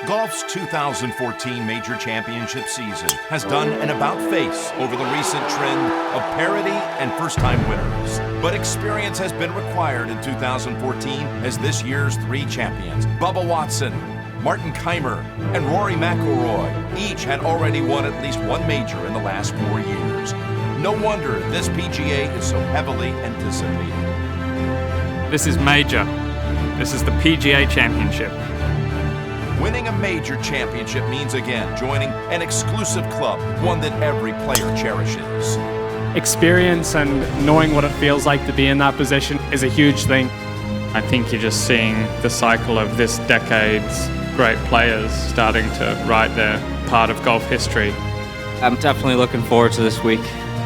Golf's 2014 Major Championship season has done an about-face over the recent trend of parity and first-time winners. But experience has been required in 2014 as this year's three champions, Bubba Watson, Martin Keimer, and Rory McIlroy, each had already won at least one major in the last 4 years. No wonder this PGA is so heavily anticipated. This is major. This is the PGA Championship. Winning a major championship means again joining an exclusive club, one that every player cherishes. Experience and knowing what it feels like to be in that position is a huge thing. I think you're just seeing the cycle of this decade's great players starting to write their part of golf history. I'm definitely looking forward to this week.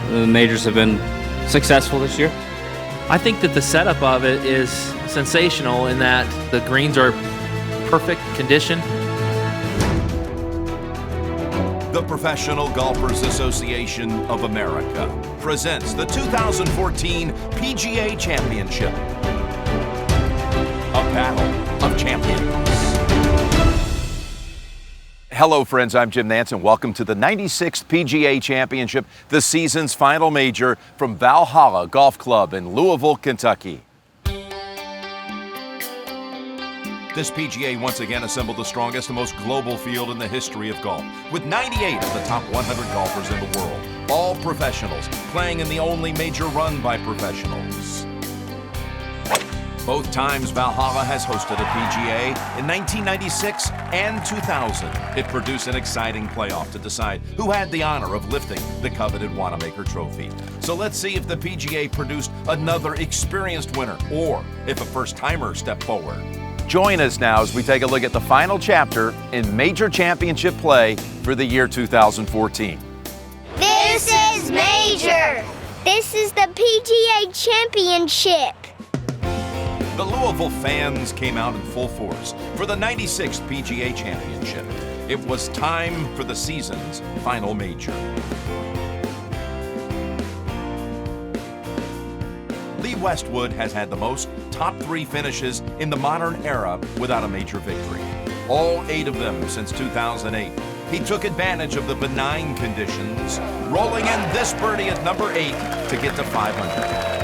The majors have been successful this year. I think that the setup of it is sensational in that the greens are perfect condition. The Professional Golfers Association of America presents the 2014 PGA Championship. A battle of champions. Hello friends, I'm Jim Nance and welcome to the 96th PGA Championship, the season's final major from Valhalla Golf Club in Louisville, Kentucky. This PGA once again assembled the strongest and most global field in the history of golf, with 98 of the top 100 golfers in the world, all professionals, playing in the only major run by professionals. Both times Valhalla has hosted a PGA, in 1996 and 2000. It produced an exciting playoff to decide who had the honor of lifting the coveted Wanamaker Trophy. So let's see if the PGA produced another experienced winner, or if a first-timer stepped forward. Join us now as we take a look at the final chapter in Major Championship play for the year 2014. This is Major. This is the PGA Championship. The Louisville fans came out in full force for the 96th PGA Championship. It was time for the season's final major. Lee Westwood has had the most top 3 finishes in the modern era without a major victory. All 8 of them since 2008. He took advantage of the benign conditions, rolling in this birdie at number 8 to get to 500.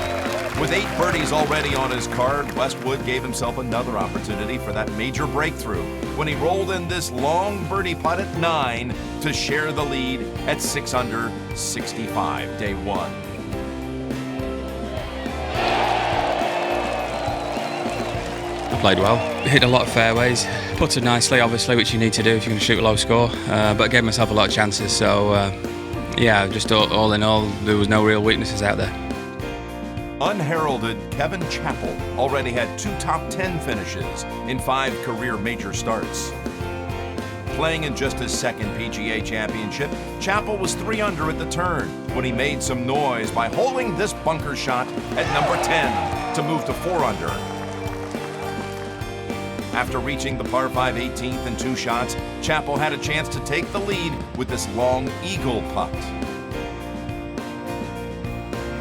With 8 birdies already on his card, Westwood gave himself another opportunity for that major breakthrough when he rolled in this long birdie putt at 9 to share the lead at 6 under 65, day 1. I played well, hit a lot of fairways, putted nicely obviously, which you need to do if you're going to shoot a low score, but I gave myself a lot of chances, so yeah, just all in all, there was no real weaknesses out there. Unheralded Kevin Chappell already had 2 top 10 finishes in 5 career major starts. Playing in just his second PGA Championship, Chappell was 3 under at the turn when he made some noise by holding this bunker shot at number 10 to move to 4 under. After reaching the par 5 18th in 2 shots, Chappell had a chance to take the lead with this long eagle putt.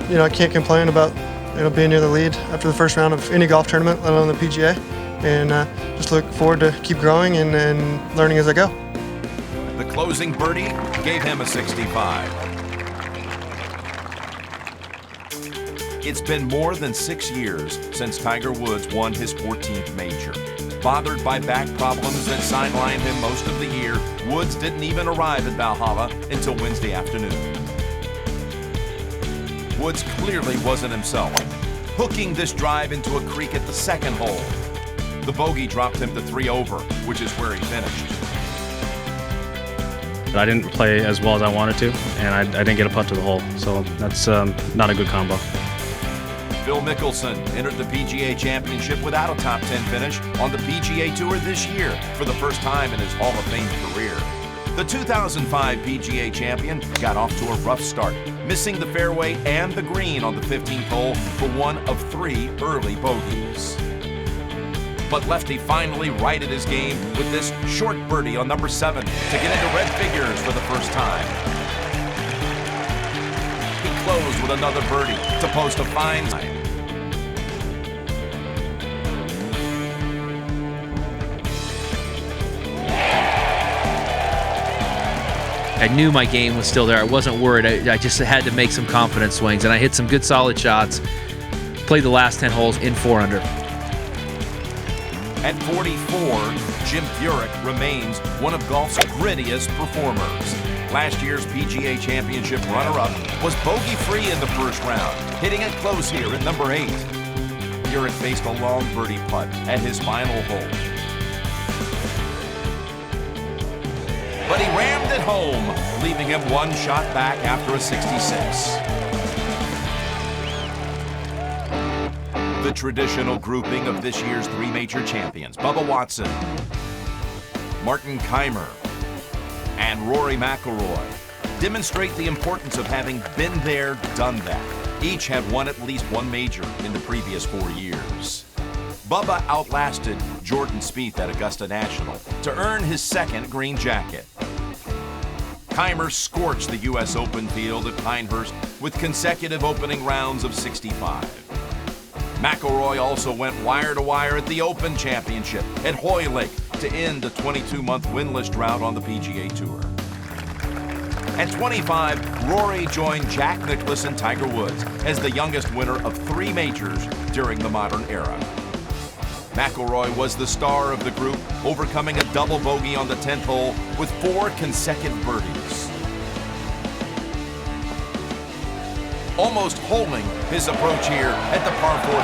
You know, I can't complain about being near the lead after the first round of any golf tournament, let alone the PGA, and just look forward to keep growing and learning as I go. The closing birdie gave him a 65. It's been more than 6 years since Tiger Woods won his 14th major. Bothered by back problems that sidelined him most of the year, Woods didn't even arrive at Valhalla until Wednesday afternoon. Woods clearly wasn't himself, hooking this drive into a creek at the second hole. The bogey dropped him to 3 over, which is where he finished. I didn't play as well as I wanted to, and I didn't get a putt to the hole, so that's not a good combo. Phil Mickelson entered the PGA Championship without a top 10 finish on the PGA Tour this year for the first time in his Hall of Fame career. The 2005 PGA champion got off to a rough start, missing the fairway and the green on the 15th hole for one of 3 early bogeys. But Lefty finally righted his game with this short birdie on number 7 to get into red figures for the first time. He closed with another birdie to post a fine time. I knew my game was still there. I wasn't worried. I just had to make some confidence swings, and I hit some good solid shots. Played the last 10 holes in 4 under. At 44, Jim Furyk remains one of golf's grittiest performers. Last year's PGA Championship runner-up was bogey-free in the first round, hitting it close here at number 8. Furyk faced a long birdie putt at his final hole. But he rammed it home, leaving him one shot back after a 66. The traditional grouping of this year's 3 major champions, Bubba Watson, Martin Kaymer, and Rory McIlroy, demonstrate the importance of having been there, done that. Each have won at least one major in the previous 4 years. Bubba outlasted Jordan Spieth at Augusta National to earn his second green jacket. Kaymer scorched the U.S. Open field at Pinehurst with consecutive opening rounds of 65. McIlroy also went wire-to-wire at the Open Championship at Hoylake to end a 22-month winless drought on the PGA Tour. At 25, Rory joined Jack Nicklaus and Tiger Woods as the youngest winner of 3 majors during the modern era. McIlroy was the star of the group, overcoming a double bogey on the 10th hole with 4 consecutive birdies. Almost holding his approach here at the par 4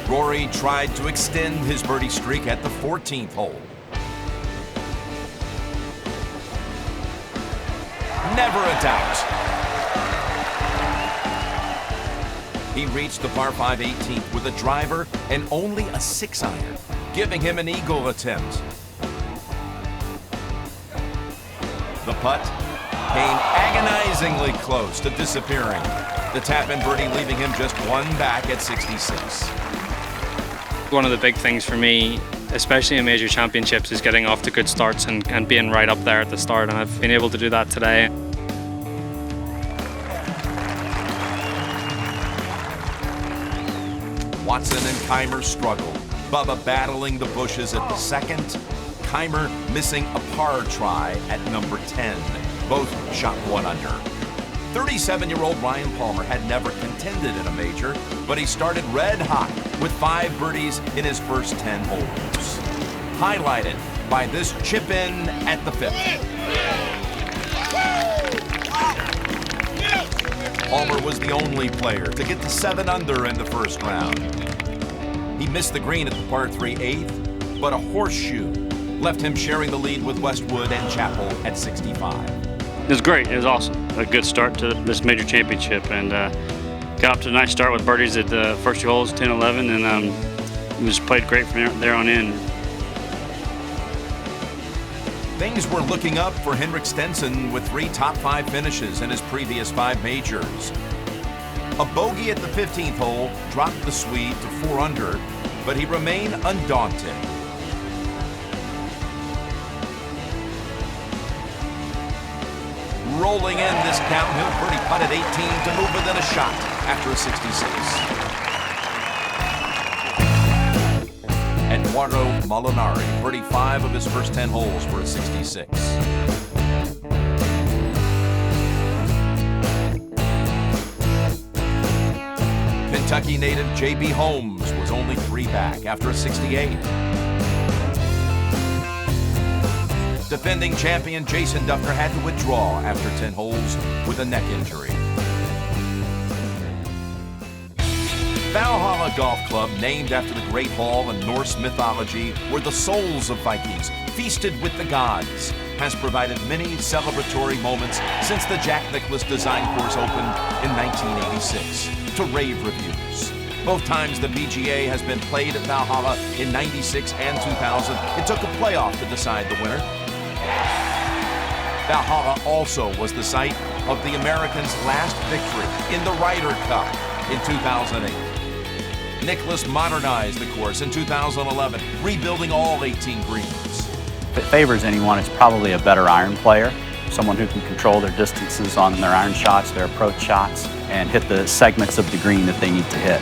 13. Rory tried to extend his birdie streak at the 14th hole. Never a doubt. He reached the par 5 18th with a driver and only a 6-iron, giving him an eagle attempt. The putt came agonizingly close to disappearing. The tap-in birdie leaving him just one back at 66. One of the big things for me, especially in major championships, is getting off to good starts and being right up there at the start, and I've been able to do that today. Watson and Kaymer struggled. Bubba battling the bushes at the second. Kaymer missing a par try at number 10. Both shot 1 under. 37-year-old Ryan Palmer had never contended in a major, but he started red hot with 5 birdies in his first 10 holes. Highlighted by this chip in at the 5th. Palmer was the only player to get to 7 under in the first round. He missed the green at the par 3 8th, but a horseshoe left him sharing the lead with Westwood and Chappell at 65. It was great. It was awesome. A good start to this major championship, and got off to a nice start with birdies at the first 2 holes, 10, 11, and we just played great from there on in. Things were looking up for Henrik Stenson with 3 top 5 finishes in his previous 5 majors. A bogey at the 15th hole dropped the Swede to 4 under, but he remained undaunted. Rolling in this downhill birdie putt at 18 to move within a shot after a 66. Eduardo Molinari birdied 5 of his first 10 holes for a 66. Kentucky native J.B. Holmes was only 3 back after a 68. Defending champion Jason Dufner had to withdraw after 10 holes with a neck injury. Valhalla Golf Club, named after the great hall in Norse mythology where the souls of Vikings feasted with the gods, has provided many celebratory moments since the Jack Nicklaus design course opened in 1986 to rave reviews. Both times the PGA has been played at Valhalla in 96 and 2000. It took a playoff to decide the winner. Valhalla also was the site of the Americans' last victory in the Ryder Cup in 2008. Nicklaus modernized the course in 2011, rebuilding all 18 greens. If it favors anyone, it's probably a better iron player, someone who can control their distances on their iron shots, their approach shots, and hit the segments of the green that they need to hit.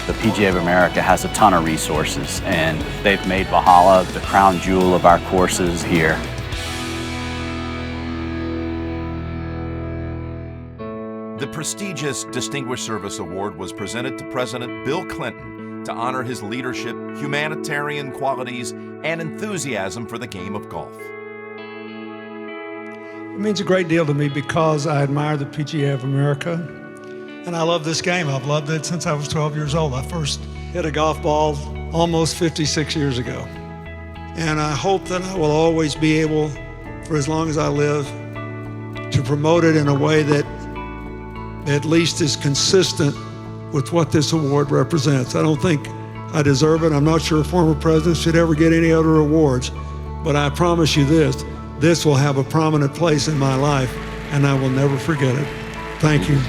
The PGA of America has a ton of resources, and they've made Valhalla the crown jewel of our courses here. The prestigious Distinguished Service Award was presented to President Bill Clinton to honor his leadership, humanitarian qualities, and enthusiasm for the game of golf. It means a great deal to me because I admire the PGA of America, and I love this game. I've loved it since I was 12 years old. I first hit a golf ball almost 56 years ago. And I hope that I will always be able, for as long as I live, to promote it in a way that at least is consistent with what this award represents. I don't think I deserve it. I'm not sure former presidents should ever get any other awards, but I promise you this will have a prominent place in my life, and I will never forget it. Thank you.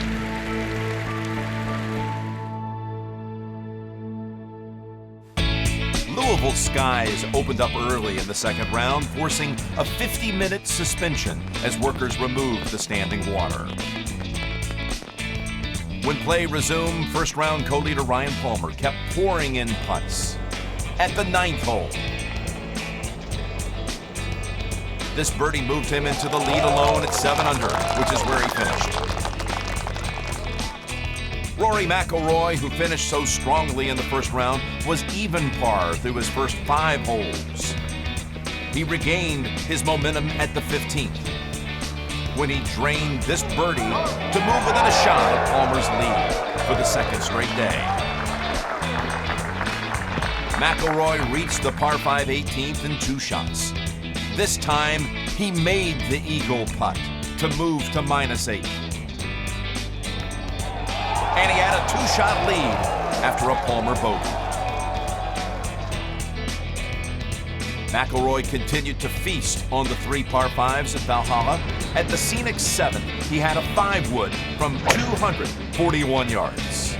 Louisville skies opened up early in the second round, forcing a 50-minute suspension as workers removed the standing water. When play resumed, first-round co-leader Ryan Palmer kept pouring in putts. At the 9th hole, this birdie moved him into the lead alone at 7 under, which is where he finished. Rory McIlroy, who finished so strongly in the first round, was even par through his first 5 holes. He regained his momentum at the 15th, when he drained this birdie to move within a shot of Palmer's lead for the second straight day. McIlroy reached the par 5 18th in 2 shots. This time, he made the eagle putt to move to -8. And he had a 2-shot lead after a Palmer bogey. McIlroy continued to feast on the 3 par 5s at Valhalla. At the scenic 7th, he had a 5-wood from 241 yards.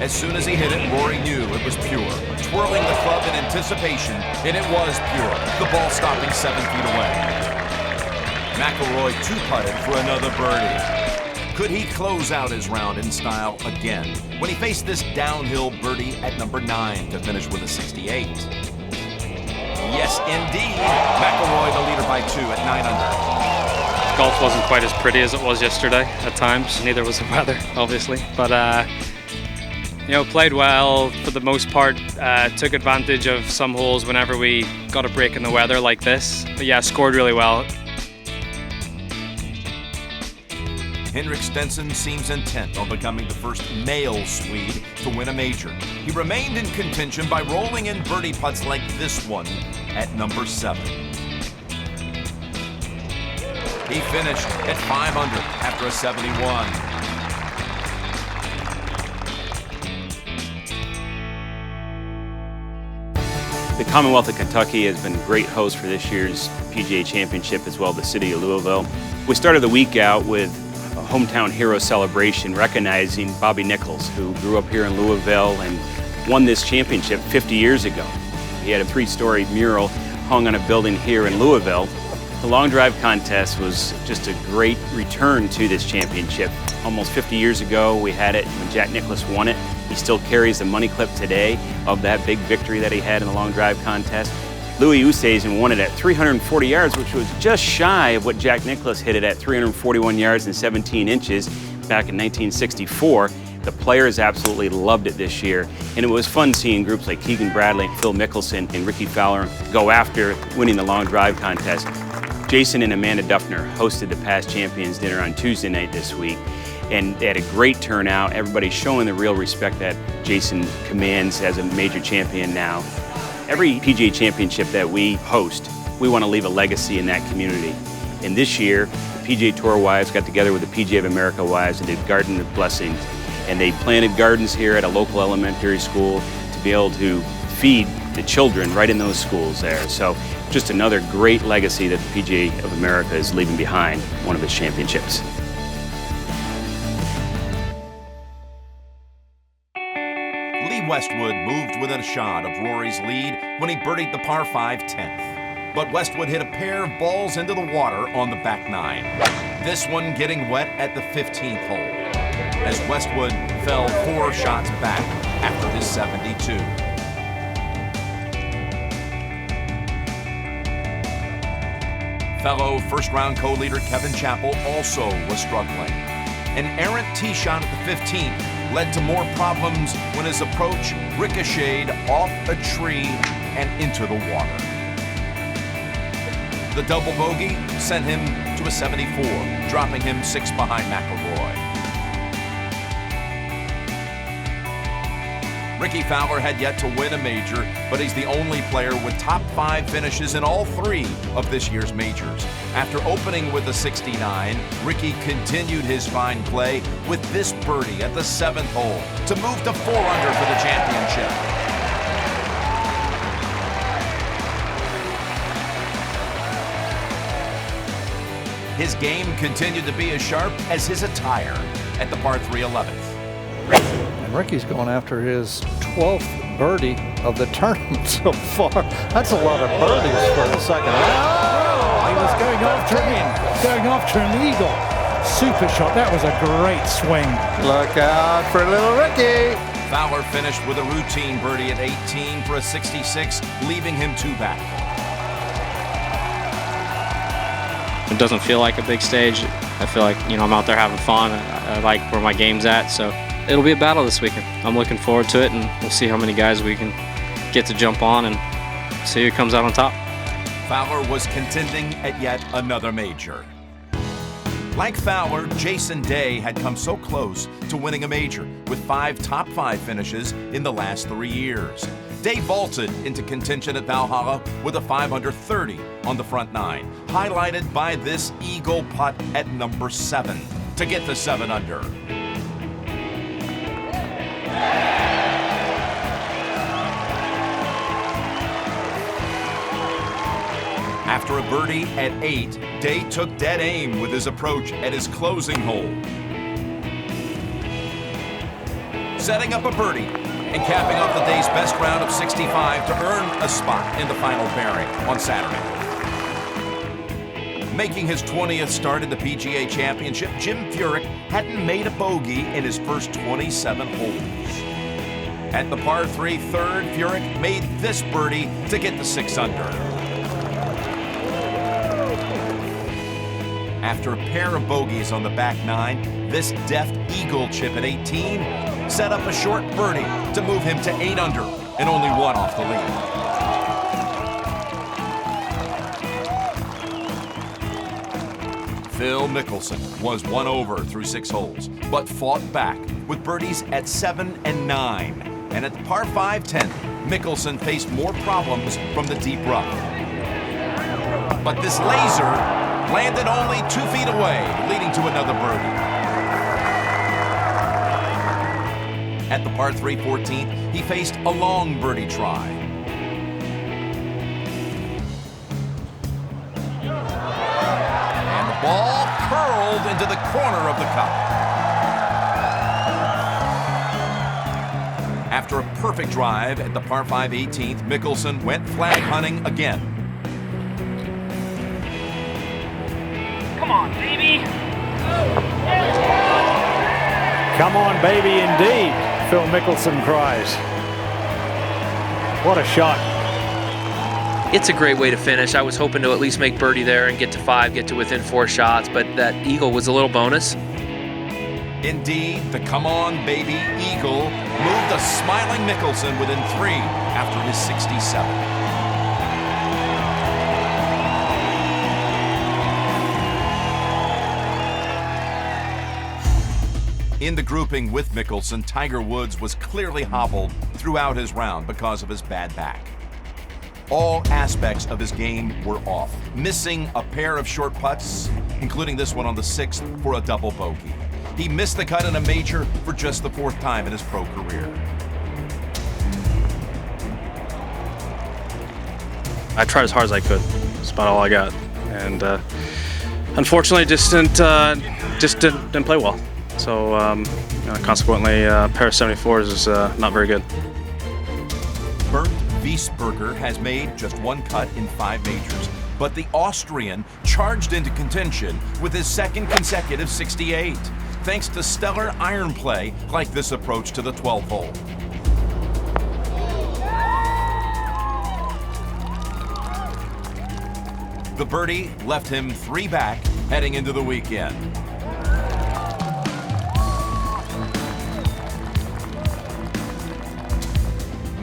As soon as he hit it, Rory knew it was pure. Twirling the club in anticipation, and it was pure, the ball stopping 7 feet away. McIlroy 2-putted for another birdie. Could he close out his round in style again when he faced this downhill birdie at number 9 to finish with a 68? Yes, indeed. McIlroy the leader by 2 at 9 under. Golf wasn't quite as pretty as it was yesterday at times. Neither was the weather, obviously. But, played well for the most part. Took advantage of some holes whenever we got a break in the weather like this. But yeah, scored really well. Henrik Stenson seems intent on becoming the first male Swede to win a major. He remained in contention by rolling in birdie putts like this one at number 7. He finished at 5 under after a 71. The Commonwealth of Kentucky has been a great host for this year's PGA Championship, as well as the city of Louisville. We started the week out with a hometown hero celebration recognizing Bobby Nichols, who grew up here in Louisville and won this championship 50 years ago. He had a 3-story mural hung on a building here in Louisville. The long drive contest was just a great return to this championship. Almost 50 years ago, we had it when Jack Nicklaus won it. He still carries the money clip today of that big victory that he had in the long drive contest. Louis Oosthuizen won it at 340 yards, which was just shy of what Jack Nicklaus hit it at 341 yards and 17 inches back in 1964. The players absolutely loved it this year, and it was fun seeing groups like Keegan Bradley, Phil Mickelson, and Ricky Fowler go after winning the long drive contest. Jason and Amanda Duffner hosted the past champions dinner on Tuesday night this week, and they had a great turnout. Everybody's showing the real respect that Jason commands as a major champion now. Every PGA Championship that we host, we want to leave a legacy in that community. And this year, the PGA Tour wives got together with the PGA of America wives and did Garden of Blessings. And they planted gardens here at a local elementary school to be able to feed the children right in those schools there. So just another great legacy that the PGA of America is leaving behind, one of its championships. Westwood moved within a shot of Rory's lead when he birdied the par 5 10th. But Westwood hit a pair of balls into the water on the back 9. This one getting wet at the 15th hole. as Westwood fell 4 shots back after his 72. Fellow first-round co-leader Kevin Chappell also was struggling. An errant tee shot at the 15th led to more problems when his approach ricocheted off a tree and into the water. The double bogey sent him to a 74, dropping him 6 behind McIlroy. Ricky Fowler had yet to win a major, but he's the only player with top 5 finishes in all 3 of this year's majors. After opening with a 69, Ricky continued his fine play with this birdie at the 7th hole to move to 4 under for the championship. His game continued to be as sharp as his attire at the par 3 11th. And Ricky's going after his 12th birdie of the tournament so far. That's a lot of birdies for the second. Oh, he was going after an eagle. Super shot. That was a great swing. Look out for little Ricky. Fowler finished with a routine birdie at 18 for a 66, leaving him 2 back. It doesn't feel like a big stage. I feel like, I'm out there having fun. I like where my game's at, so it'll be a battle this weekend. I'm looking forward to it, and we'll see how many guys we can get to jump on and see who comes out on top. Fowler was contending at yet another major. Like Fowler, Jason Day had come so close to winning a major with 5 top 5 finishes in the last 3 years. Day vaulted into contention at Valhalla with a 530 on the front 9, highlighted by this eagle putt at number 7 to get the 7 under. After a birdie at 8, Day took dead aim with his approach at his closing hole. Setting up a birdie and capping off the day's best round of 65 to earn a spot in the final pairing on Saturday. Making his 20th start in the PGA Championship, Jim Furyk hadn't made a bogey in his first 27 holes. At the par 3 third, Furyk made this birdie to get the 6 under. After a pair of bogeys on the back 9, this deft eagle chip at 18 set up a short birdie to move him to 8 under and only 1 off the lead. Phil Mickelson was 1 over through 6 holes, but fought back with birdies at 7 and 9. And at the par 5 10th, Mickelson faced more problems from the deep rough. But this laser landed only 2 feet away, leading to another birdie. At the par 3 14th, he faced a long birdie try. And the ball curled into the corner of the cup. After a perfect drive at the par 5 18th, Mickelson went flag hunting again. Come on, baby. Come on, baby, indeed, Phil Mickelson cries. What a shot. It's a great way to finish. I was hoping to at least make birdie there and get to 5, get to within 4 shots, but that eagle was a little bonus. Indeed, the come on baby eagle moved a smiling Mickelson within 3 after his 67. In the grouping with Mickelson, Tiger Woods was clearly hobbled throughout his round because of his bad back. All aspects of his game were off, missing a pair of short putts, including this one on the 6th for a double bogey. He missed the cut in a major for just the 4th time in his pro career. I tried as hard as I could. That's about all I got, and unfortunately, just didn't play well. So consequently, pair of 74s is not very good. Bernd Wiesberger has made just 1 cut in 5 majors, but the Austrian charged into contention with his 2nd consecutive 68. thanks to stellar iron play like this approach to the 12th hole. The birdie left him 3 back heading into the weekend.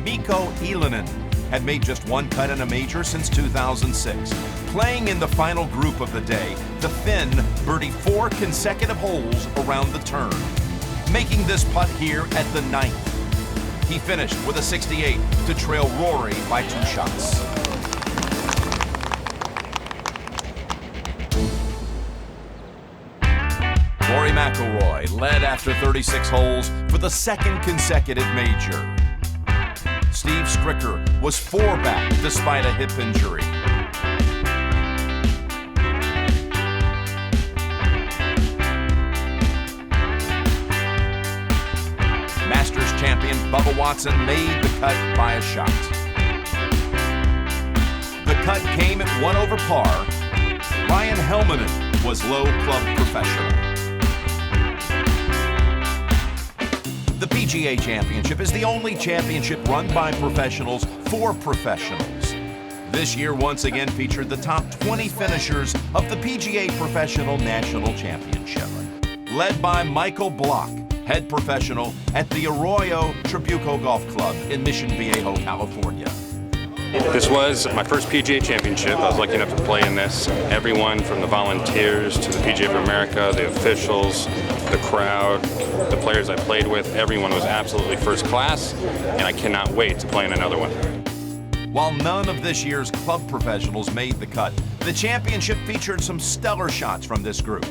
Mikko Ylönen had made just 1 cut in a major since 2006. Playing in the final group of the day, the Finn birdied 4 consecutive holes around the turn, making this putt here at the 9th. He finished with a 68 to trail Rory by 2 shots. Rory McIlroy led after 36 holes for the 2nd consecutive major. Steve Stricker was 4 back despite a hip injury. Masters champion Bubba Watson made the cut by a shot. The cut came at 1 over par. Ryan Helminen was low club professional. The PGA Championship is the only championship run by professionals for professionals. This year once again featured the top 20 finishers of the PGA Professional National Championship. Led by Michael Block, head professional at the Arroyo Trabuco Golf Club in Mission Viejo, California. This was my first PGA Championship. I was lucky enough to play in this. Everyone from the volunteers to the PGA of America, the officials, the crowd, the players I played with, everyone was absolutely first class, and I cannot wait to play in another one. While none of this year's club professionals made the cut, the championship featured some stellar shots from this group.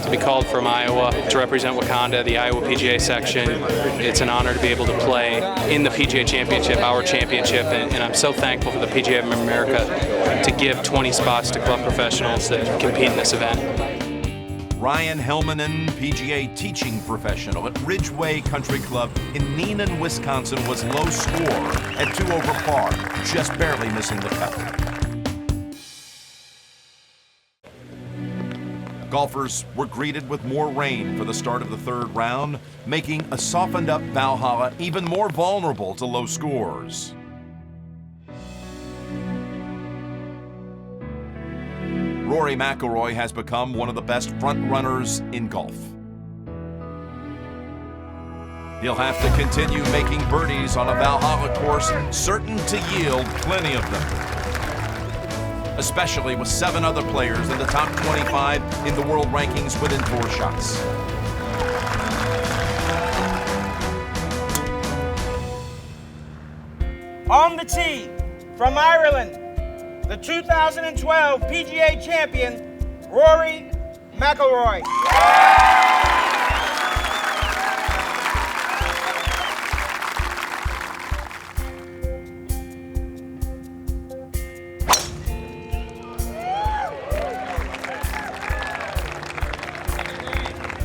To be called from Iowa to represent Wakanda, the Iowa PGA section. It's an honor to be able to play in the PGA Championship, our championship, and I'm so thankful for the PGA of America to give 20 spots to club professionals that compete in this event. Ryan Helminen, PGA teaching professional at Ridgeway Country Club in Neenah, Wisconsin, was low score at 2 over par, just barely missing the cut. Golfers were greeted with more rain for the start of the 3rd round, making a softened-up Valhalla even more vulnerable to low scores. Rory McIlroy has become one of the best front runners in golf. He'll have to continue making birdies on a Valhalla course certain to yield plenty of them, especially with 7 other players in the top 25 in the world rankings within 4 shots. On the tee, from Ireland, the 2012 PGA champion, Rory McIlroy.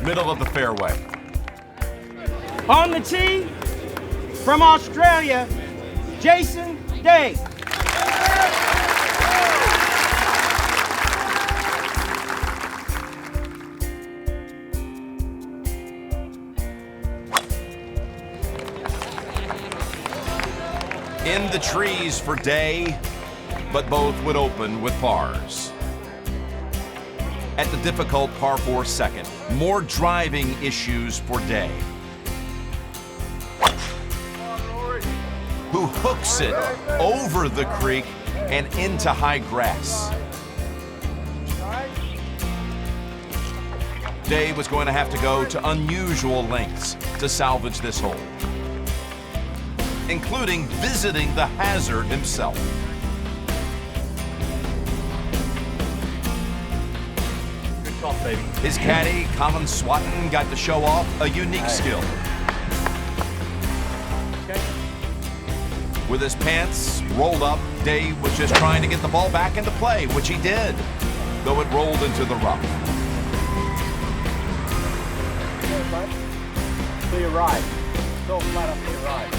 Middle of the fairway. On the tee, from Australia, Jason Day. In the trees for Day, but both would open with pars. At the difficult par 4 second, more driving issues for Day, who hooks it over the creek and into high grass. Day was going to have to go to unusual lengths to salvage this hole, including visiting the hazard himself. Good call, baby. His caddy, Colin Swatton, got to show off a unique skill. Okay. With his pants rolled up, Dave was just trying to get the ball back into play, which he did, though it rolled into the rough. To your right. Go flat up to your right.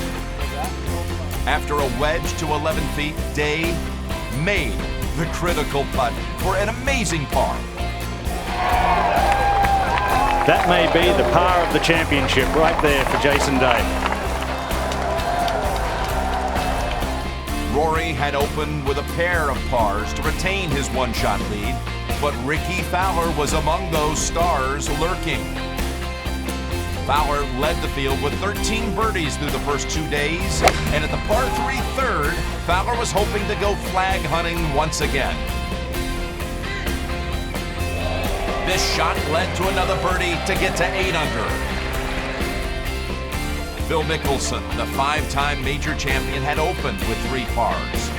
After a wedge to 11 feet, Day made the critical putt for an amazing par. That may be the par of the championship right there for Jason Day. Rory had opened with a pair of pars to retain his one-shot lead, but Ricky Fowler was among those stars lurking. Fowler led the field with 13 birdies through the first 2 days, and at the par 3 third, Fowler was hoping to go flag hunting once again. This shot led to another birdie to get to 8 under. Phil Mickelson, the 5-time major champion, had opened with 3 pars.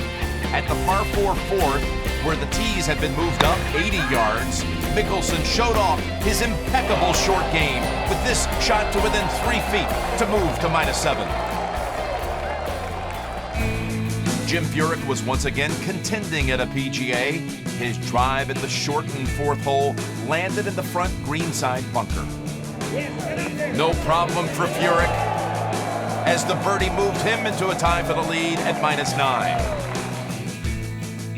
At the par 4 fourth, where the tees had been moved up 80 yards, Mickelson showed off his impeccable short game with this shot to within 3 feet to move to -7. Jim Furyk was once again contending at a PGA. His drive at the shortened 4th hole landed in the front greenside bunker. No problem for Furyk, as the birdie moved him into a tie for the lead at -9.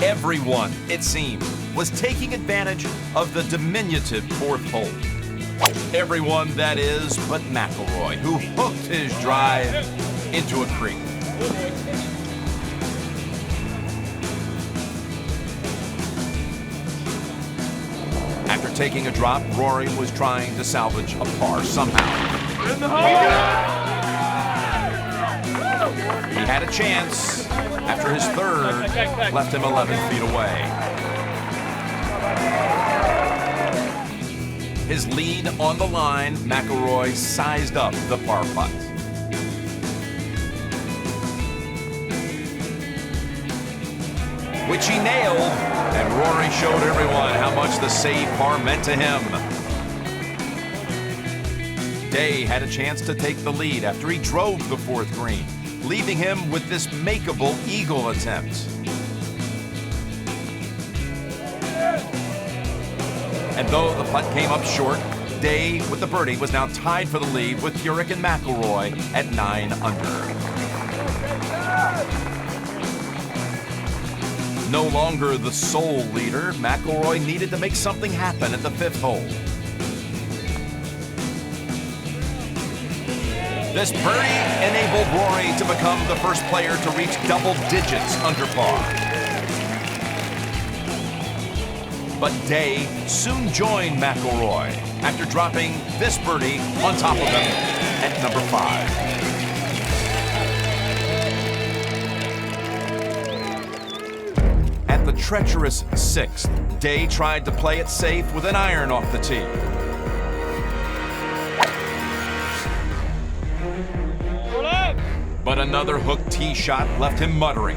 Everyone, it seemed, was taking advantage of the diminutive 4th hole. Everyone, that is, but McIlroy, who hooked his drive into a creek. After taking a drop, Rory was trying to salvage a par somehow. He had a chance after his third left him 11 feet away. His lead on the line, McIlroy sized up the par putt. Which he nailed, and Rory showed everyone how much the save par meant to him. Day had a chance to take the lead after he drove the 4th green, leaving him with this makeable eagle attempt. And though the putt came up short, Day, with the birdie, was now tied for the lead with Furyk and McIlroy at 9 under. No longer the sole leader, McIlroy needed to make something happen at the 5th hole. This birdie enabled Rory to become the first player to reach double digits under par. But Day soon joined McIlroy after dropping this birdie on top of him at number 5. At the treacherous 6th, Day tried to play it safe with an iron off the tee. But another hooked tee shot left him muttering.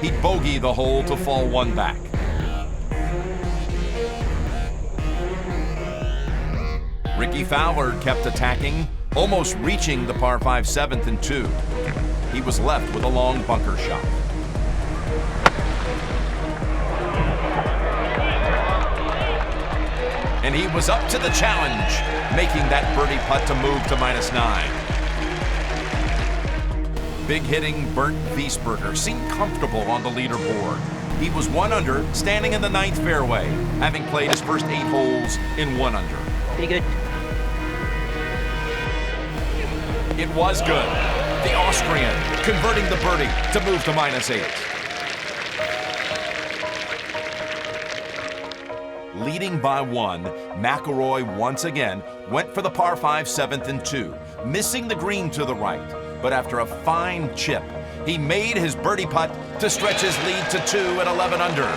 He bogeyed the hole to fall 1 back. Ricky Fowler kept attacking, almost reaching the par 5 7th and 2. He was left with a long bunker shot. And he was up to the challenge, making that birdie putt to move to -9. Big-hitting Bernd Wiesberger seemed comfortable on the leaderboard. He was 1 under, standing in the 9th fairway, having played his first 8 holes in 1 under. Pretty good. It was good. The Austrian converting the birdie to move to -8. Leading by 1, McIlroy once again went for the par 5 7th and 2, missing the green to the right. But after a fine chip, he made his birdie putt to stretch his lead to 2 at 11 under.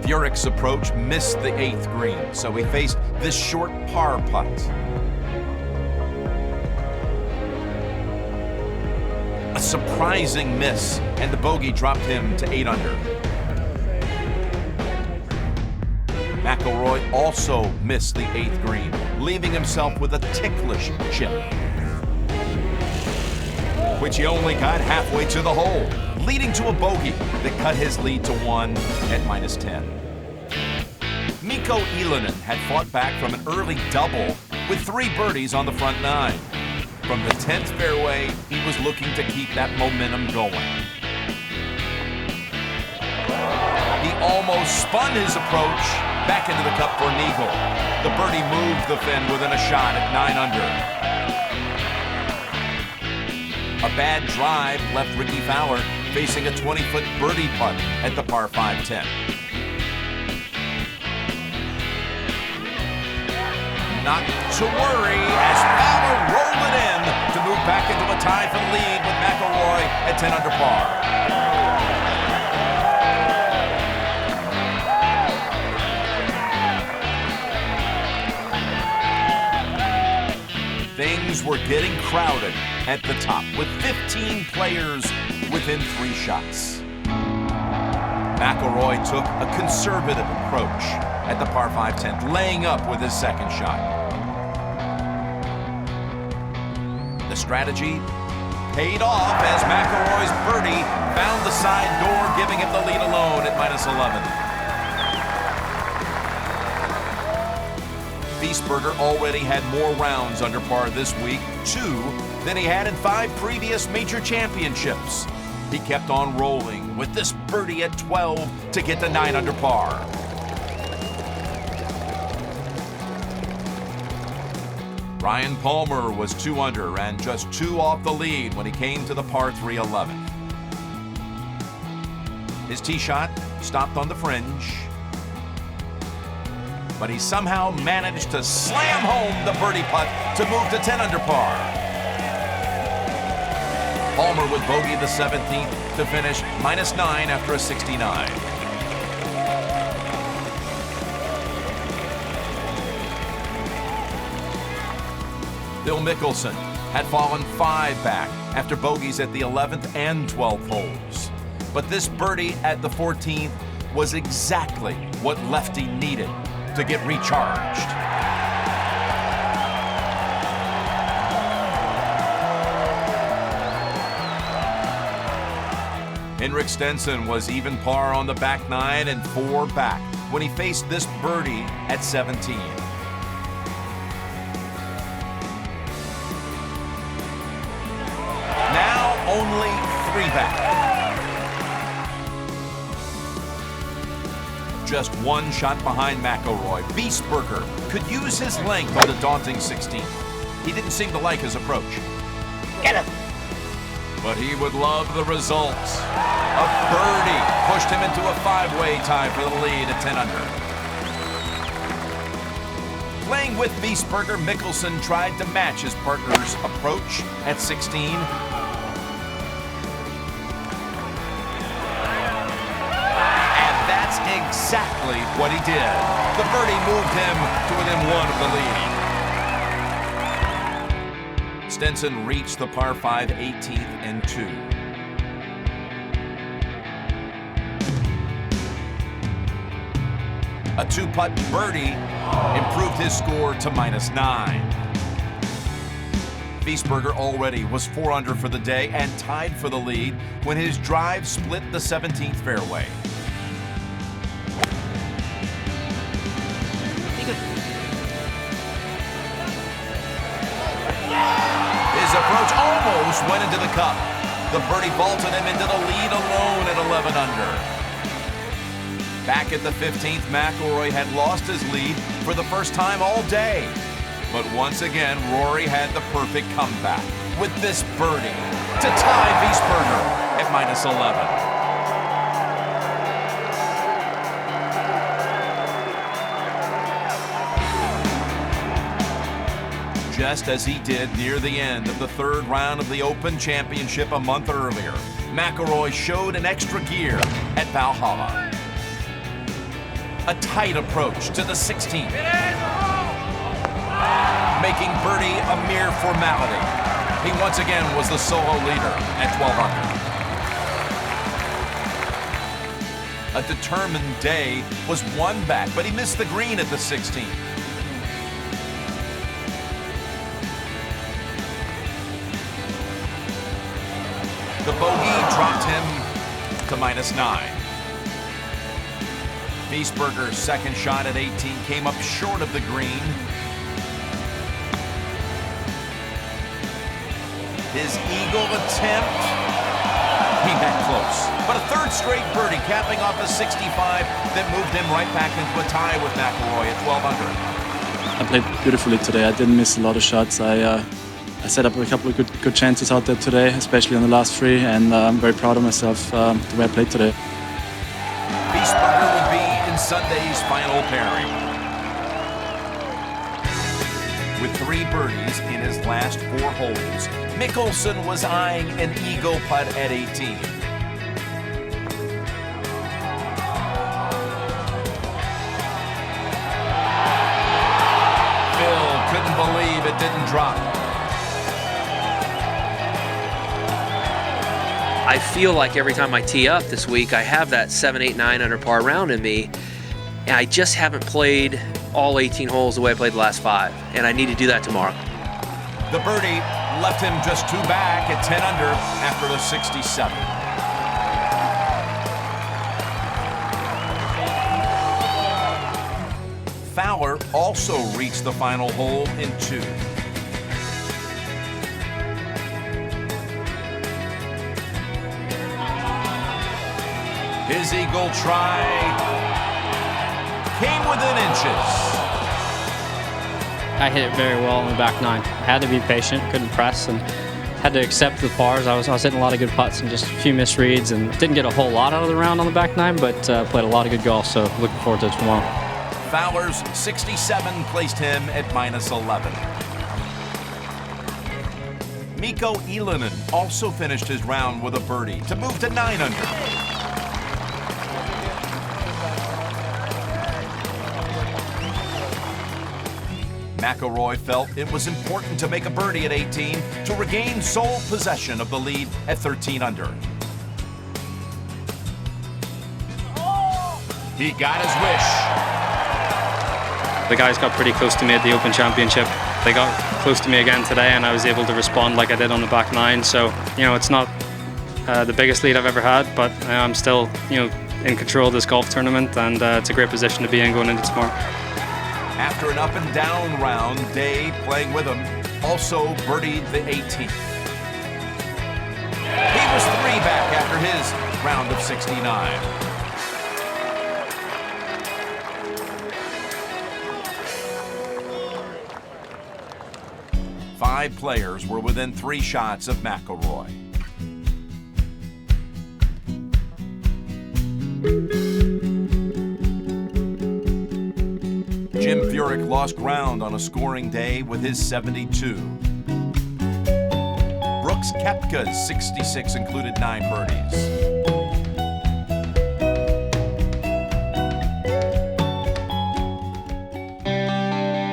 Furyk's approach missed the 8th green, so he faced this short par putt. A surprising miss, and the bogey dropped him to 8 under. McIlroy also missed the 8th green, leaving himself with a ticklish chip, which he only got halfway to the hole, leading to a bogey that cut his lead to 1 at -10. Mikko Ilonen had fought back from an early double with 3 birdies on the front 9. From the 10th fairway, he was looking to keep that momentum going. He almost spun his approach back into the cup for an eagle. The birdie moved the Finn within a shot at 9 under. A bad drive left Ricky Fowler facing a 20-foot birdie putt at the par 5-10. Not to worry as Fowler rolled it in to move back into a tie for the lead with McIlroy at 10 under par. Things were getting crowded at the top with 15 players within 3 shots. McIlroy took a conservative approach at the par 5-10, laying up with his second shot. The strategy paid off as McIlroy's birdie found the side door, giving him the lead alone at -11. Wiesberger already had more rounds under par this week, 2, than he had in 5 previous major championships. He kept on rolling with this birdie at 12 to get to 9 under par. Ryan Palmer was 2 under and just 2 off the lead when he came to the par 3 11th. His tee shot stopped on the fringe, but he somehow managed to slam home the birdie putt to move to 10 under par. Palmer would bogey the 17th to finish -9 after a 69. Phil Mickelson had fallen 5 back after bogeys at the 11th and 12th holes. But this birdie at the 14th was exactly what Lefty needed to get recharged. Henrik Stenson was even par on the back 9 and 4 back when he faced this birdie at 17. Now only 3 back. Just 1 shot behind McIlroy, Wiesberger could use his length on the daunting 16th. He didn't seem to like his approach. Get him! But he would love the results. A birdie pushed him into a 5-way tie for the lead at 10 under. Playing with Wiesberger, Mickelson tried to match his partner's approach at 16. Exactly what he did. The birdie moved him to within 1 of the lead. Stenson reached the par 5 18th and 2. A 2-putt birdie improved his score to -9. Wiesberger already was 4 under for the day and tied for the lead when his drive split the 17th fairway. His approach almost went into the cup. The birdie vaulted him into the lead alone at 11 under. Back at the 15th, McIlroy had lost his lead for the first time all day. But once again, Rory had the perfect comeback with this birdie to tie Wiesberger at -11. Just as he did near the end of the 3rd round of the Open Championship a month earlier, McIlroy showed an extra gear at Valhalla. A tight approach to the 16th, making birdie a mere formality. He once again was the solo leader at 12 under. A determined Day was 1 back, but he missed the green at the 16th. The bogey dropped him to -9. Wiesberger's second shot at 18 came up short of the green. His eagle attempt, he met close. But a third straight birdie capping off a 65 that moved him right back into a tie with McIlroy at 12 under. I played beautifully today. I didn't miss a lot of shots. I set up a couple of good chances out there today, especially on the last three, and I'm very proud of myself the way I played today. Biesberger would be in Sunday's final pairing. With 3 birdies in his last 4 holes, Mickelson was eyeing an eagle putt at 18. Phil couldn't believe it didn't drop. I feel like every time I tee up this week, I have that 7, 8, 9 under par round in me, and I just haven't played all 18 holes the way I played the last 5, and I need to do that tomorrow. The birdie left him just 2 back at 10 under after the 67. Fowler also reached the final hole in 2. His eagle try came within inches. I hit it very well on the back 9. I had to be patient, couldn't press, and had to accept the pars. I was hitting a lot of good putts and just a few misreads, and didn't get a whole lot out of the round on the back 9, but played a lot of good golf, so looking forward to it tomorrow. Fowler's 67 placed him at -11. Mikko Ylönen also finished his round with a birdie to move to 9 under. McIlroy felt it was important to make a birdie at 18 to regain sole possession of the lead at 13 under. He got his wish. The guys got pretty close to me at the Open Championship. They got close to me again today, and I was able to respond like I did on the back 9. So, it's not the biggest lead I've ever had, but I'm still, in control of this golf tournament, and it's a great position to be in going into tomorrow. After an up and down round, Day, playing with him, also birdied the 18th. He was 3 back after his round of 69. Five players were within 3 shots of McIlroy. Jim Furyk lost ground on a scoring day with his 72. Brooks Koepka's 66 included 9 birdies.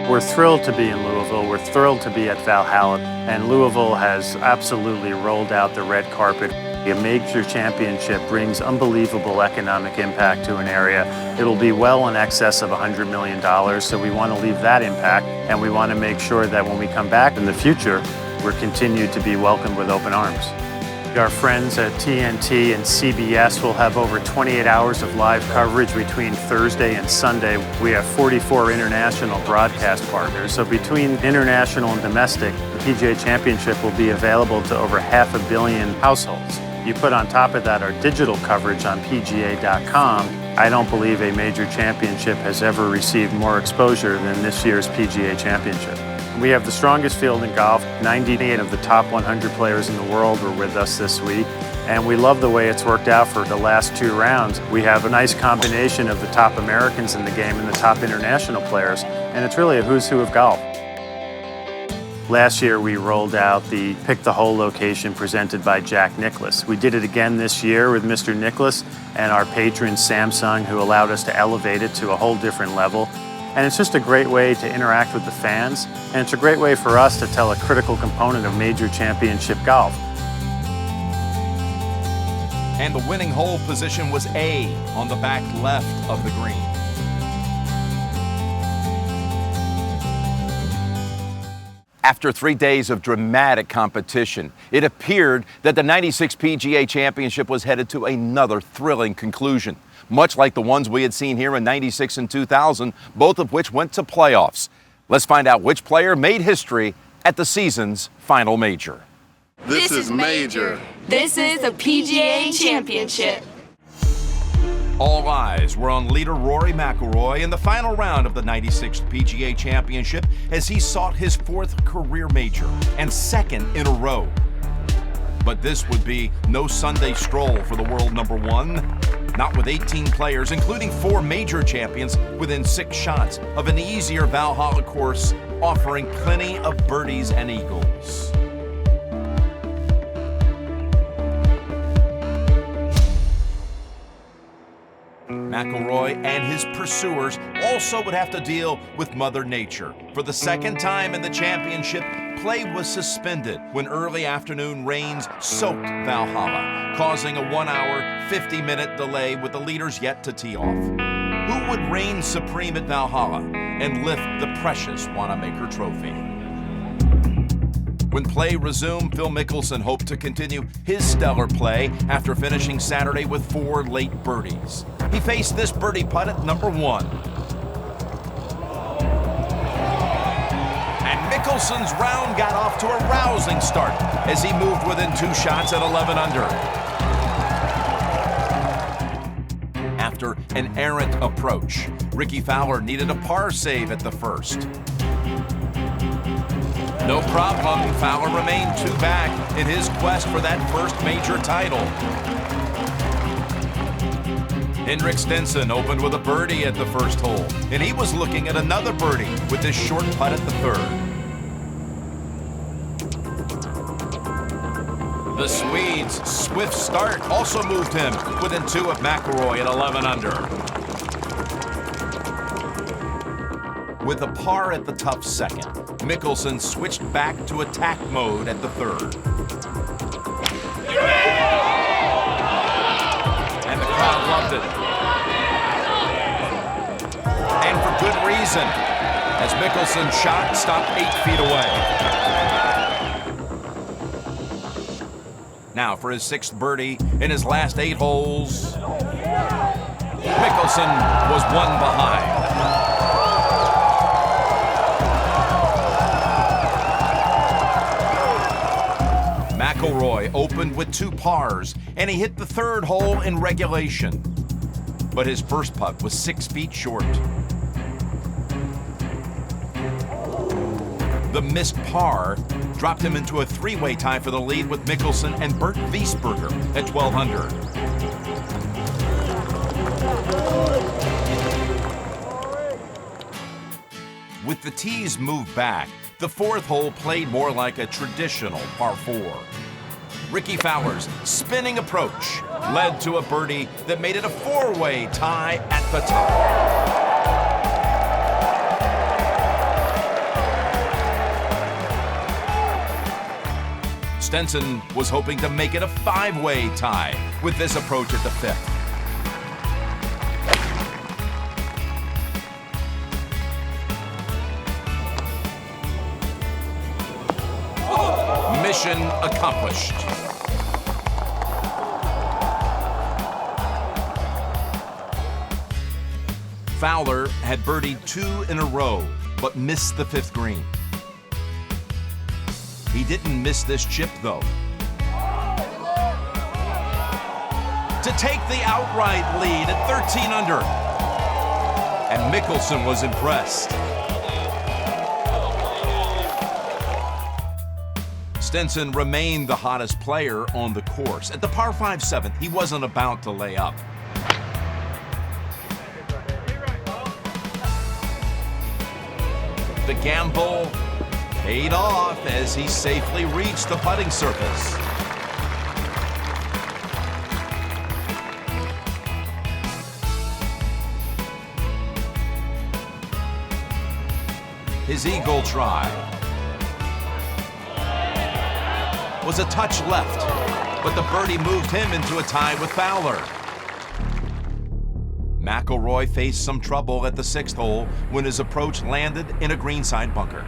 We're thrilled to be in Louisville. We're thrilled to be at Valhalla. And Louisville has absolutely rolled out the red carpet. A major championship brings unbelievable economic impact to an area. It'll be well in excess of $100 million, so we want to leave that impact, and we want to make sure that when we come back in the future, we're continued to be welcomed with open arms. Our friends at TNT and CBS will have over 28 hours of live coverage between Thursday and Sunday. We have 44 international broadcast partners, so between international and domestic, the PGA Championship will be available to over 500 million households. You put on top of that our digital coverage on PGA.com. I don't believe a major championship has ever received more exposure than this year's PGA Championship. We have the strongest field in golf. 98 of the top 100 players in the world were with us this week, and we love the way it's worked out for the last 2 rounds. We have a nice combination of the top Americans in the game and the top international players, and it's really a who's who of golf. Last year we rolled out the Pick the Hole location presented by Jack Nicklaus. We did it again this year with Mr. Nicklaus and our patron Samsung, who allowed us to elevate it to a whole different level. And it's just a great way to interact with the fans, and it's a great way for us to tell a critical component of major championship golf. And the winning hole position was A on the back left of the green. After 3 days of dramatic competition, it appeared that the '96 PGA Championship was headed to another thrilling conclusion, much like the ones we had seen here in '96 and 2000, both of which went to playoffs. Let's find out which player made history at the season's final major. This is major. This is a PGA Championship. All eyes were on leader Rory McIlroy in the final round of the 96th PGA Championship as he sought his 4th career major and 2nd in a row. But this would be no Sunday stroll for the world number 1, not with 18 players, including 4 major champions within 6 shots of an easier Valhalla course offering plenty of birdies and eagles. McIlroy and his pursuers also would have to deal with Mother Nature. For the 2nd time in the championship, play was suspended when early afternoon rains soaked Valhalla, causing a 1-hour, 50-minute delay with the leaders yet to tee off. Who would reign supreme at Valhalla and lift the precious Wanamaker Trophy? When play resumed, Phil Mickelson hoped to continue his stellar play after finishing Saturday with 4 late birdies. He faced this birdie putt at number 1. And Mickelson's round got off to a rousing start as he moved within 2 shots at 11 under. After an errant approach, Ricky Fowler needed a par save at the 1st. No problem, Fowler remained 2 back in his quest for that 1st major title. Henrik Stenson opened with a birdie at the 1st hole, and he was looking at another birdie with this short putt at the 3rd. The Swede's swift start also moved him within 2 of McIlroy at 11 under. With a par at the tough 2nd, Mickelson switched back to attack mode at the 3rd. And the crowd loved it. And for good reason, as Mickelson's shot stopped 8 feet away. Now for his 6th birdie in his last 8 holes, Mickelson was 1 behind. McIlroy opened with 2 pars, and he hit the 3rd hole in regulation. But his first putt was 6 feet short. The missed par dropped him into a 3-way tie for the lead with Mickelson and Bert Wiesberger at 12 under. With the tees moved back, the 4th hole played more like a traditional par 4. Ricky Fowler's spinning approach led to a birdie that made it a 4-way tie at the top. Stenson was hoping to make it a 5-way tie with this approach at the 5th. Mission accomplished. Fowler had birdied 2 in a row, but missed the 5th green. He didn't miss this chip, though. To take the outright lead at 13 under. And Mickelson was impressed. Stenson remained the hottest player on the course. At the par 5 7th, he wasn't about to lay up. The gamble paid off as he safely reached the putting surface. His eagle try was a touch left, but the birdie moved him into a tie with Fowler. McIlroy faced some trouble at the 6th hole when his approach landed in a greenside bunker.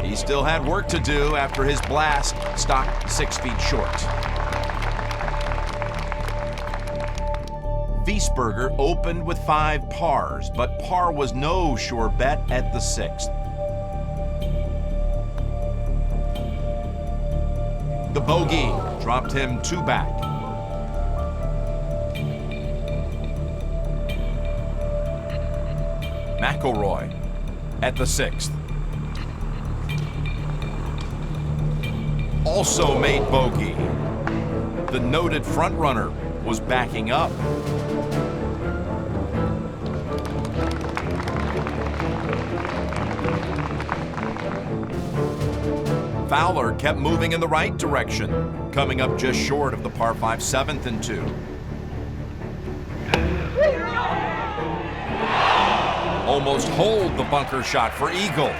He still had work to do after his blast stopped 6 feet short. Wiesberger opened with 5 pars, but par was no sure bet at the 6th. The bogey dropped him 2 back. McIlroy at the 6th. Also made bogey. The noted frontrunner was backing up. Fowler kept moving in the right direction, coming up just short of the par 5 7th and 2. Almost holed the bunker shot for eagle.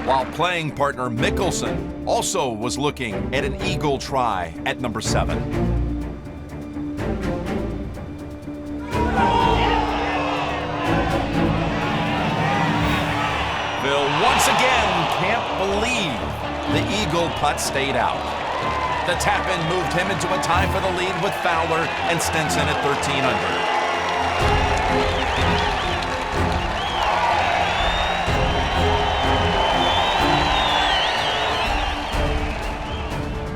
While playing partner Mickelson also was looking at an eagle try at number 7. Phil once again can't believe the eagle putt stayed out. The tap-in moved him into a tie for the lead with Fowler and Stenson at 13 under.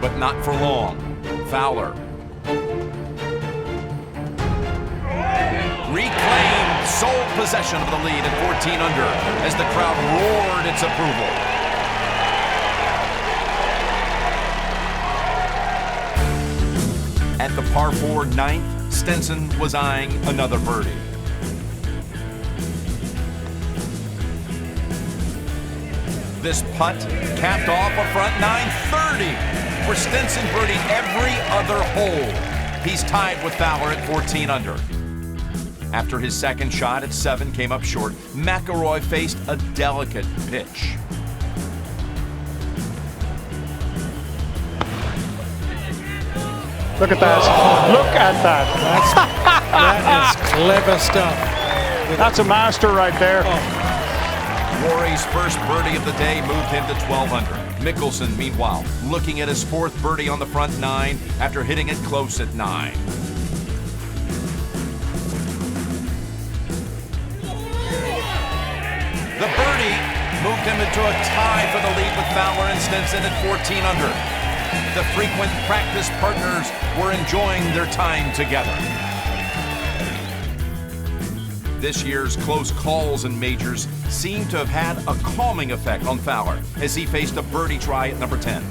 But not for long. Fowler reclaimed sole possession of the lead at 14 under as the crowd roared its approval. At the par 4 9th, Stenson was eyeing another birdie. This putt capped off a front 930, where Stenson birdied every other hole. He's tied with Fowler at 14 under. After his second shot at 7 came up short, McIlroy faced a delicate pitch. Look at that. Look at that. That is clever stuff. That's a master right there. Rory's first birdie of the day moved him to 12 under. Mickelson, meanwhile, looking at his 4th birdie on the front 9 after hitting it close at 9. The birdie moved him into a tie for the lead with Fowler and Stenson at 14 under. The frequent practice partners were enjoying their time together. This year's close calls and majors seem to have had a calming effect on Fowler as he faced a birdie try at number 10.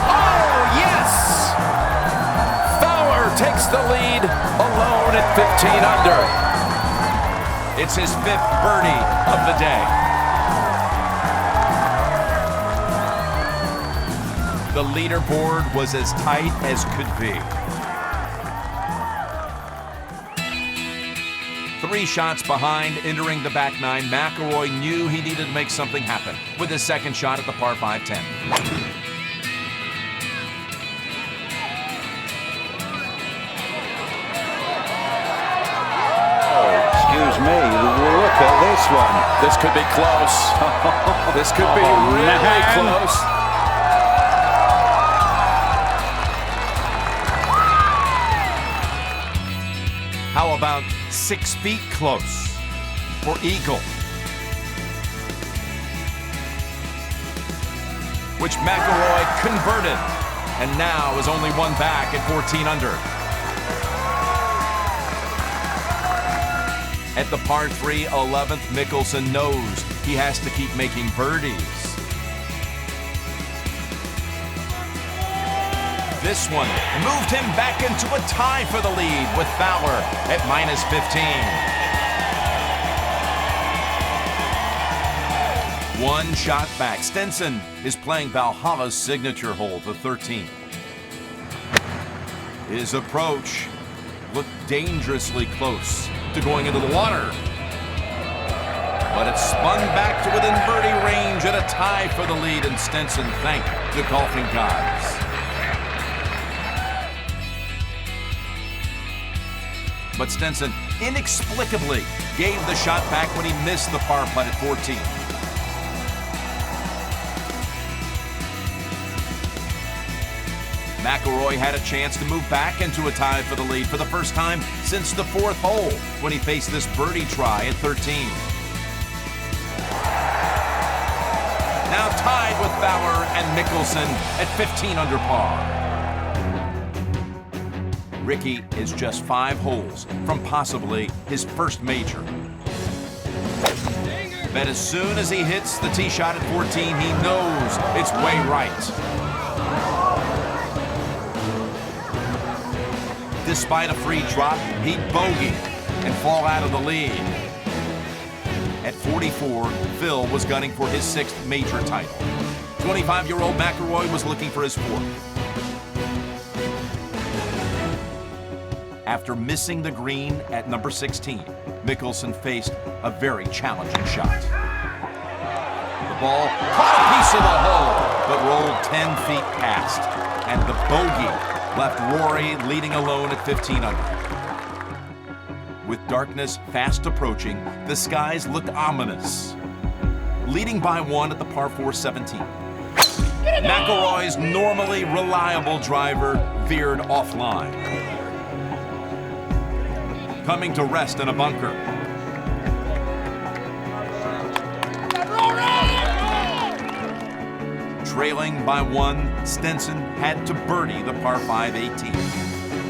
Oh, yes! Fowler takes the lead alone at 15 under. It's his 5th birdie of the day. The leaderboard was as tight as could be. 3 shots behind, entering the back 9, McIlroy knew he needed to make something happen with his second shot at the par 5 10. Excuse me, look at this one. This could be close. This could be really close. How about 6 feet close for eagle? Which McIlroy converted, and now is only 1 back at 14 under. At the par 3 11th, Mickelson knows he has to keep making birdies. This one moved him back into a tie for the lead with Fowler at minus 15. 1 shot back. Stenson is playing Valhalla's signature hole, the 13th. His approach looked dangerously close to going into the water. But it spun back to within birdie range and a tie for the lead, and Stenson thanked the golfing gods. But Stenson inexplicably gave the shot back when he missed the par putt at 14. McIlroy had a chance to move back into a tie for the lead for the first time since the 4th hole when he faced this birdie try at 13. Now tied with Fowler and Mickelson at 15 under par. Ricky is just 5 holes from possibly his first major. But as soon as he hits the tee shot at 14, he knows it's way right. Despite a free drop, he'd bogey and fall out of the lead. At 44, Phil was gunning for his 6th major title. 25-year-old McIlroy was looking for his 4th. After missing the green at number 16, Mickelson faced a very challenging shot. The ball caught a piece of the hole, but rolled 10 feet past, and the bogey left Rory leading alone at 15 under. With darkness fast approaching, the skies looked ominous. Leading by 1 at the par 4 17. McIlroy's normally reliable driver veered offline. Coming to rest in a bunker. Trailing by 1, Stenson had to birdie the par 5 18.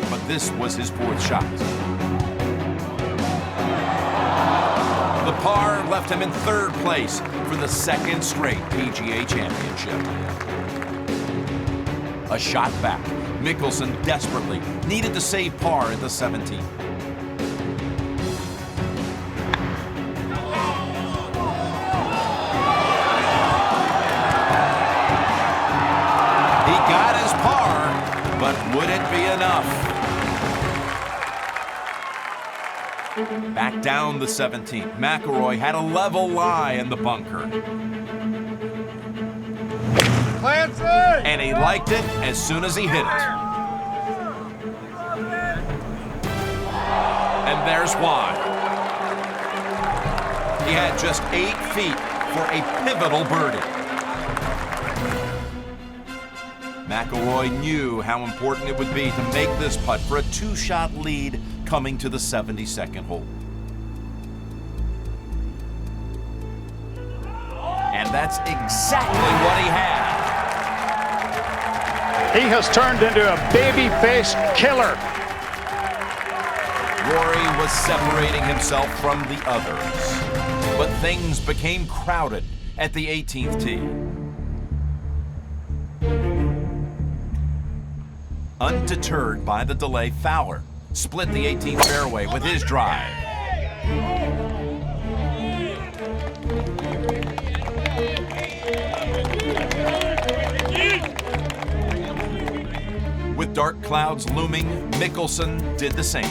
But this was his 4th shot. The par left him in 3rd place for the 2nd straight PGA Championship. A shot back. Mickelson desperately needed to save par at the 17th. But would it be enough? Back down the 17th, McIlroy had a level lie in the bunker. Clancy! And he liked it as soon as he hit it. And there's why. He had just 8 feet for a pivotal birdie. McIlroy knew how important it would be to make this putt for a 2-shot lead coming to the 72nd hole. And that's exactly what he had. He has turned into a baby-faced killer. Rory was separating himself from the others, but things became crowded at the 18th tee. Undeterred by the delay, Fowler split the 18th fairway with his drive. With dark clouds looming, Mickelson did the same.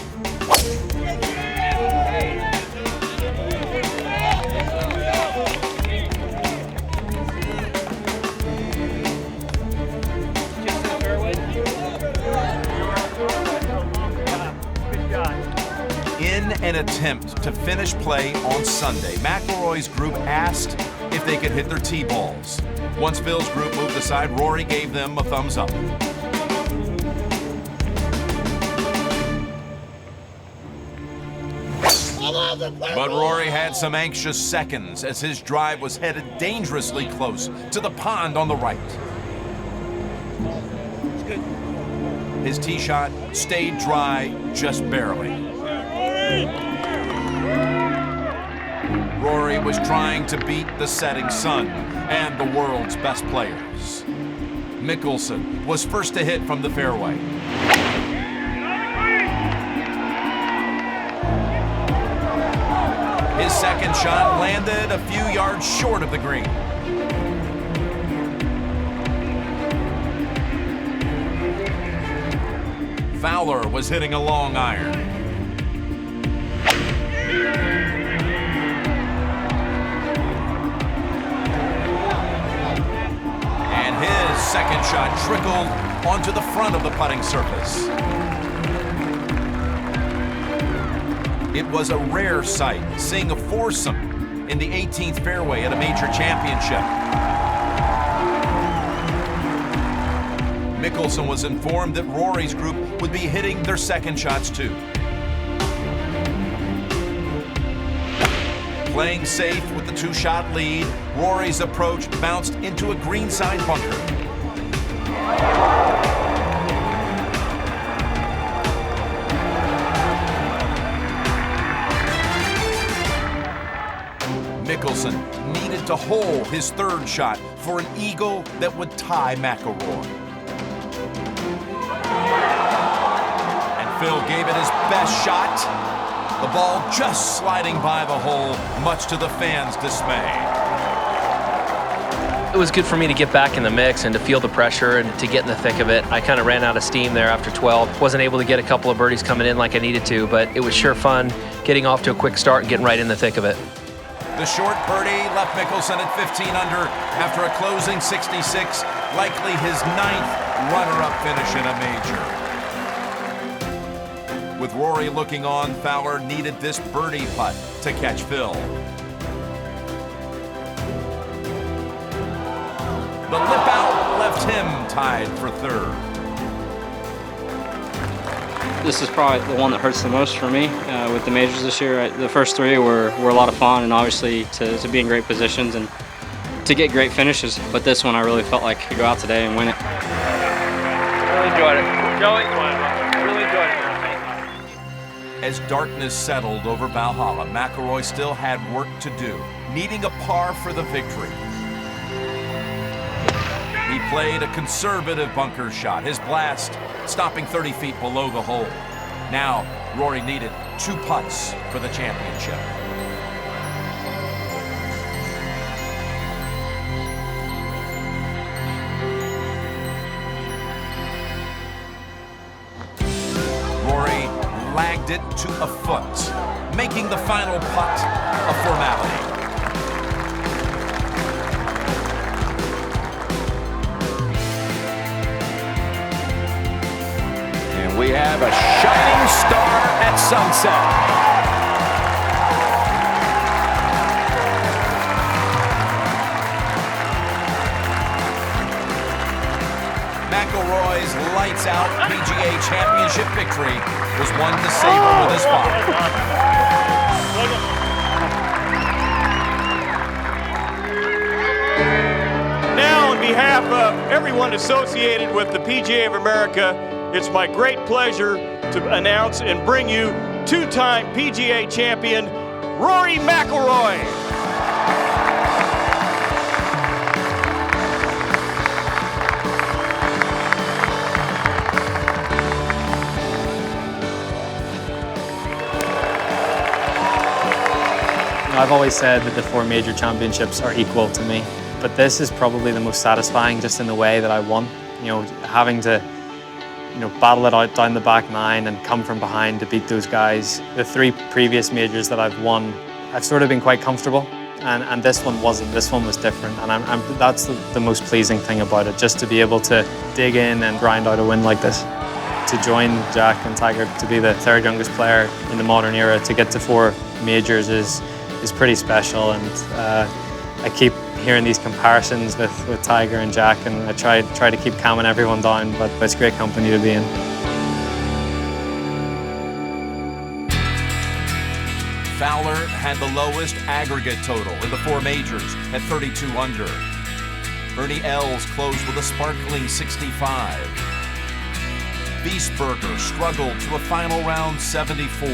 In an attempt to finish play on Sunday, McIlroy's group asked if they could hit their tee balls. Once Phil's group moved aside, Rory gave them a thumbs up. But Rory had some anxious seconds as his drive was headed dangerously close to the pond on the right. His tee shot stayed dry just barely. Rory was trying to beat the setting sun and the world's best players. Mickelson was first to hit from the fairway. His second shot landed a few yards short of the green. Fowler was hitting a long iron. And his second shot trickled onto the front of the putting surface. It was a rare sight, seeing a foursome in the 18th fairway at a major championship. Mickelson was informed that Rory's group would be hitting their second shots too. Playing safe with the 2-shot lead, Rory's approach bounced into a greenside bunker. Mickelson needed to hole his third shot for an eagle that would tie McIlroy. And Phil gave it his best shot. The ball just sliding by the hole, much to the fans' dismay. It was good for me to get back in the mix and to feel the pressure and to get in the thick of it. I kind of ran out of steam there after 12. Wasn't able to get a couple of birdies coming in like I needed to, but it was sure fun getting off to a quick start and getting right in the thick of it. The short birdie left Mickelson at 15 under after a closing 66, likely his 9th runner-up finish in a major. With Rory looking on, Fowler needed this birdie putt to catch Phil. The lip out left him tied for third. This is probably the one that hurts the most for me with the majors this year. The first 3 were a lot of fun, and obviously to be in great positions and to get great finishes. But this one I really felt like I could go out today and win it. Really enjoyed it. Joey, really enjoyed it. As darkness settled over Valhalla, McIlroy still had work to do, needing a par for the victory. He played a conservative bunker shot, his blast stopping 30 feet below the hole. Now, Rory needed 2 putts for the championship. Rory lagged it to a foot, making the final putt a formality. And we have a shining star at sunset. McIlroy's lights-out PGA Championship victory was one to savor with his father. Now, on behalf of everyone associated with the PGA of America, it's my great pleasure to announce and bring you 2-time PGA champion, Rory McIlroy. I've always said that the 4 major championships are equal to me, but this is probably the most satisfying just in the way that I won. You know, having to, battle it out down the back 9 and come from behind to beat those guys. The 3 previous majors that I've won, I've sort of been quite comfortable, and this one wasn't. This one was different, and that's the most pleasing thing about it, just to be able to dig in and grind out a win like this. To join Jack and Tiger, to be the 3rd youngest player in the modern era, to get to 4 majors is pretty special, and I keep hearing these comparisons with Tiger and Jack, and I try to keep calming everyone down, but it's great company to be in. Fowler had the lowest aggregate total in the 4 majors at 32 under. Ernie Els closed with a sparkling 65. Wiesberger struggled to a final round 74.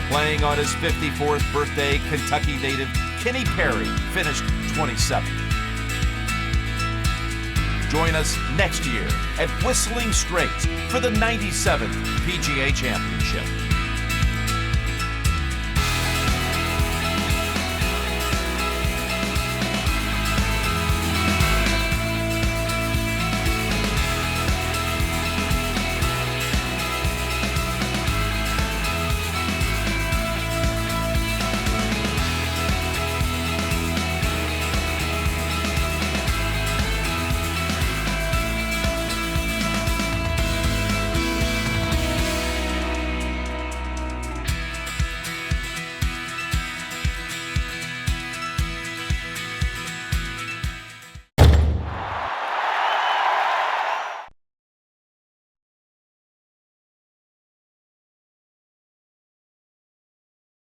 Playing on his 54th birthday, Kentucky native Kenny Perry finished 27th. Join us next year at Whistling Straits for the 97th PGA Championship.